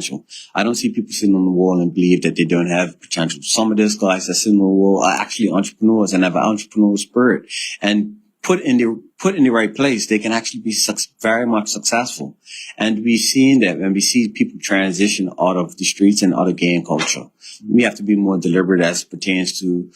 potential. I don't see people sitting on the wall and believe that they don't have potential. Some of those guys that sit on the wall are actually entrepreneurs and have an entrepreneurial spirit, and put in the right place, they can actually be very much successful. And we've seen that when we see people transition out of the streets and out of gang culture, we have to be more deliberate as it pertains to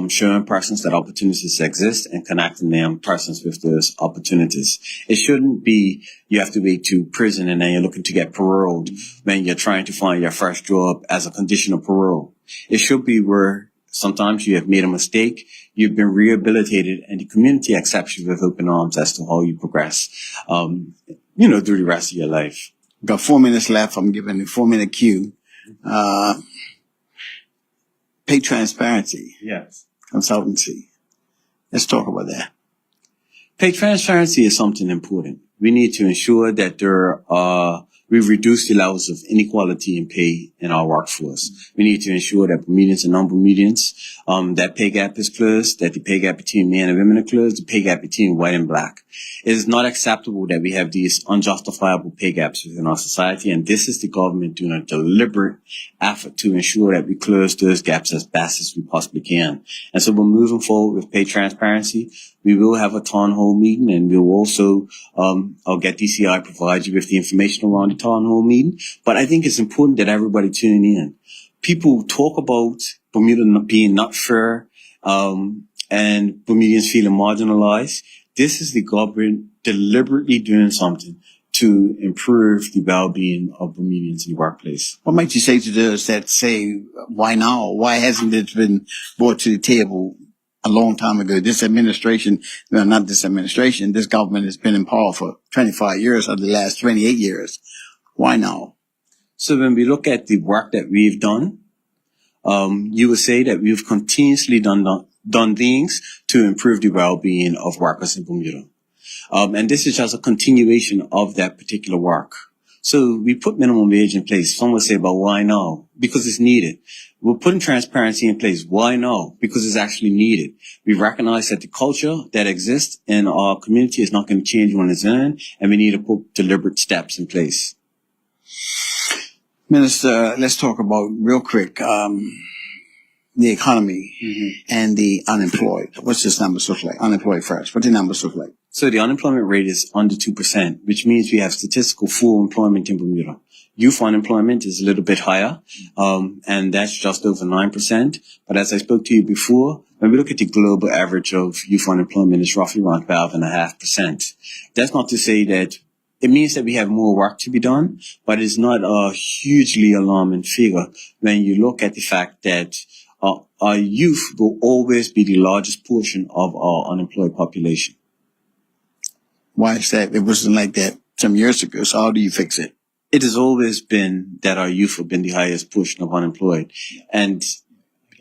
showing persons that opportunities exist and connecting them persons with those opportunities. It shouldn't be you have to wait to prison and then you're looking to get paroled when you're trying to find your first job as a condition of parole. It should be where sometimes you have made a mistake, you've been rehabilitated, and the community accepts you with open arms as to how you progress, through the rest of your life. Got 4 minutes left. I'm giving a 4-minute cue. Pay transparency. Yes. Consultancy. Let's talk about that. Pay transparency is something important. We need to ensure that we reduce the levels of inequality in pay in our workforce. We need to ensure that Bermudians and non-Bermudians, that pay gap is closed, that the pay gap between men and women is closed, the pay gap between white and black. It is not acceptable that we have these unjustifiable pay gaps within our society, and this is the government doing a deliberate effort to ensure that we close those gaps as best as we possibly can. And so we're moving forward with pay transparency. We will have a town hall meeting, and we'll also, I'll get DCI provide you with the information around the town hall meeting. But I think it's important that everybody tune in. People talk about Bermuda being not fair, and Bermudians feeling marginalized. This is the government deliberately doing something to improve the well-being of Bermudians in the workplace. What might you say to those that say, why now? Why hasn't it been brought to the table a long time ago? This administration, well, not this administration, this government has been in power for 25 years of the last 28 years. Why now? So when we look at the work that we've done, you would say that we've continuously done things to improve the well-being of workers in Bermuda. And this is just a continuation of that particular work. So we put minimum wage in place. Some would say, but why now? Because it's needed. We're putting transparency in place. Why now? Because it's actually needed. We recognize that the culture that exists in our community is not going to change on its own, and we need to put deliberate steps in place. Minister, let's talk about real quick the economy and the unemployed. What's this numbers look like? Unemployed first. What do the numbers look like? So the unemployment rate is under 2%, which means we have statistical full employment in Bermuda. Youth unemployment is a little bit higher, and that's just over 9%. But as I spoke to you before, when we look at the global average of youth unemployment, it's roughly around 12.5%. That's not to say that it means that we have more work to be done, but it's not a hugely alarming figure when you look at the fact that our youth will always be the largest portion of our unemployed population. Why is that? It wasn't like that some years ago, so how do you fix it? It has always been that our youth have been the highest portion of unemployed. And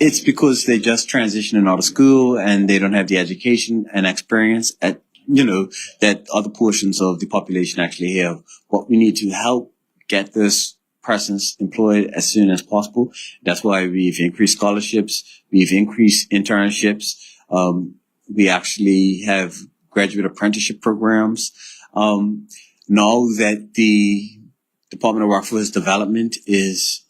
it's because they're just transitioning out of school and they don't have the education and experience that other portions of the population actually have. But we need to help get this persons employed as soon as possible. That's why we've increased scholarships. We've increased internships. We actually have graduate apprenticeship programs. Now that the Department of Workforce Development is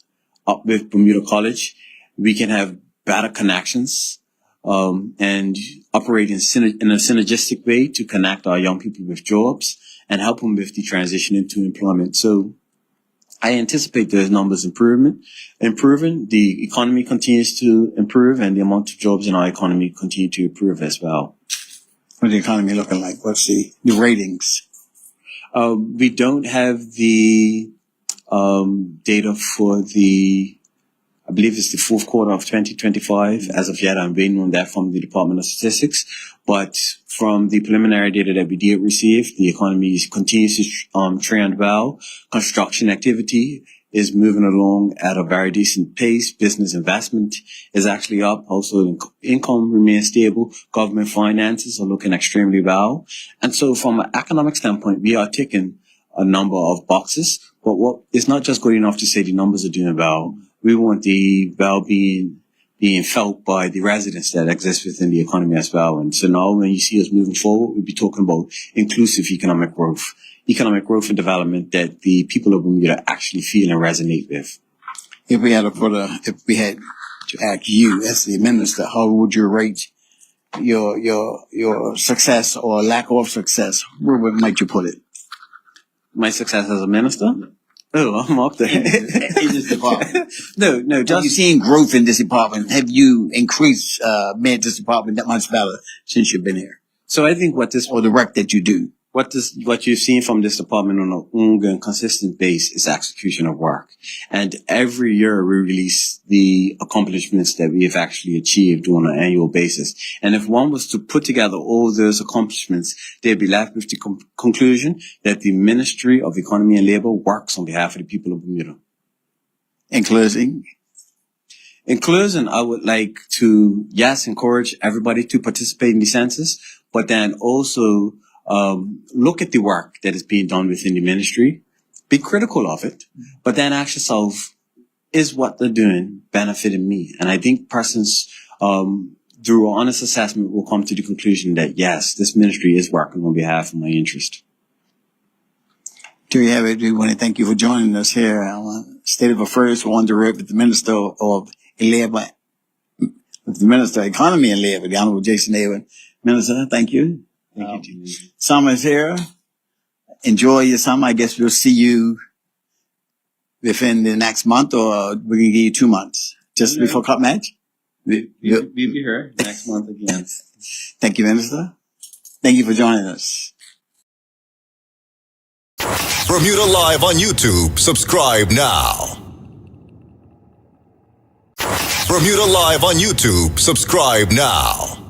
up with Bermuda College, we can have better connections and operate in a synergistic way to connect our young people with jobs and help them with the transition into employment. So I anticipate those numbers improving. The economy continues to improve, and the amount of jobs in our economy continue to improve as well. What's the economy looking like? What's the ratings? We don't have the data for I believe it's the fourth quarter of 2025. As of yet, I'm waiting on that from the Department of Statistics. But from the preliminary data that we did receive, the economy continues to trend well. Construction activity is moving along at a very decent pace. Business investment is actually up. Also, income remains stable. Government finances are looking extremely well. And so from an economic standpoint, we are ticking a number of boxes. But it's not just good enough to say the numbers are doing well. We want the well-being being felt by the residents that exist within the economy as well. And so now when you see us moving forward, we'll be talking about inclusive economic growth. economic growth and development that the people of Bermuda actually feel and resonate with. If we had to ask you as the minister, how would you rate your success or lack of success? Might you put it? My success as a minister? Oh, I'm up there. In this department. No, Have you seen growth in this department? Have you increased, made this department that much better since you've been here? So I think Or the work that you do? what you've seen from this department on an ongoing, consistent base is execution of work. And every year we release the accomplishments that we have actually achieved on an annual basis. And if one was to put together all those accomplishments, they'd be left with the conclusion that the Ministry of Economy and Labor works on behalf of the people of Bermuda. In closing, I would like to, encourage everybody to participate in the census, but then also look at the work that is being done within the ministry, be critical of it, but then ask yourself, is what they're doing benefiting me? And I think persons, through an honest assessment, will come to the conclusion that yes, this ministry is working on behalf of my interest. There you have it. We want to thank you for joining us here. State of Affairs on the road with the Minister of Labor, with the Minister of Economy and Labor, the Honorable Jason Hayward. Minister, thank you. Thank you. Summer is here. Enjoy your summer. I guess we'll see you within the next month, or we can give you 2 months just before Cup match. We'll be here next month again. Thank you, Minister. Thank you for joining us. Bermuda Live on YouTube. Subscribe now. Bermuda Live on YouTube. Subscribe now.